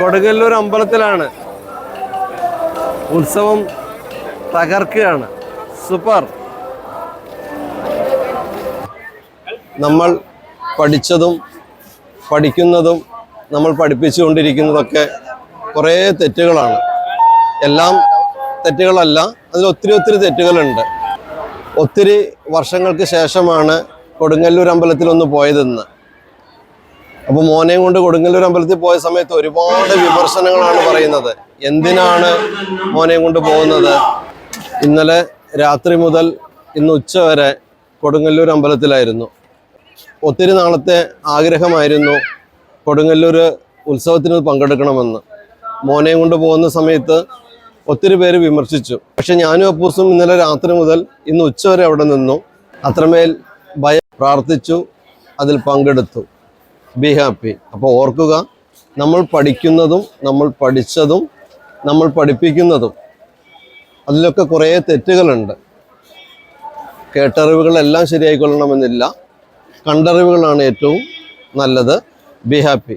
കൊടുങ്ങല്ലൂർ അമ്പലത്തിലാണ്. ഉത്സവം തകർക്കുകയാണ്. സൂപ്പർ. നമ്മൾ പഠിച്ചതും പഠിക്കുന്നതും നമ്മൾ പഠിപ്പിച്ചുകൊണ്ടിരിക്കുന്നതൊക്കെ കുറേ തെറ്റുകളാണ്. എല്ലാം തെറ്റുകളല്ല, അതിൽ ഒത്തിരി തെറ്റുകളുണ്ട്. ഒത്തിരി വർഷങ്ങൾക്ക് ശേഷമാണ് കൊടുങ്ങല്ലൂർ അമ്പലത്തിലൊന്ന് പോയതെന്ന്. അപ്പോൾ മോനെയും കൊണ്ട് കൊടുങ്ങല്ലൂർ അമ്പലത്തിൽ പോയ സമയത്ത് ഒരുപാട് വിമർശനങ്ങളാണ് പറയുന്നത്. എന്തിനാണ് മോനെയും കൊണ്ട് പോകുന്നത്? ഇന്നലെ രാത്രി മുതൽ ഇന്ന് ഉച്ച വരെ കൊടുങ്ങല്ലൂർ അമ്പലത്തിലായിരുന്നു. ഒത്തിരി നാളത്തെ ആഗ്രഹമായിരുന്നു കൊടുങ്ങല്ലൂർ ഉത്സവത്തിന് പങ്കെടുക്കണമെന്ന്. മോനെയും കൊണ്ട് പോകുന്ന സമയത്ത് ഒത്തിരി പേര് വിമർശിച്ചു. പക്ഷെ ഞാനും അപ്പൂസും ഇന്നലെ രാത്രി മുതൽ ഇന്ന് ഉച്ച വരെ അവിടെ നിന്നു. അത്രമേൽ പ്രാർത്ഥിച്ചു, അതിൽ പങ്കെടുത്തു. Be happy. അപ്പോൾ ഓർക്കുക, നമ്മൾ പഠിക്കുന്നതും നമ്മൾ പഠിച്ചതും നമ്മൾ പഠിപ്പിക്കുന്നതും അതിലൊക്കെ കുറേ തെറ്റുകളുണ്ട്. കേട്ടറിവുകളെല്ലാം ശരിയായിക്കൊള്ളണമെന്നില്ല. കണ്ടറിവുകളാണ് ഏറ്റവും നല്ലത്. Be happy.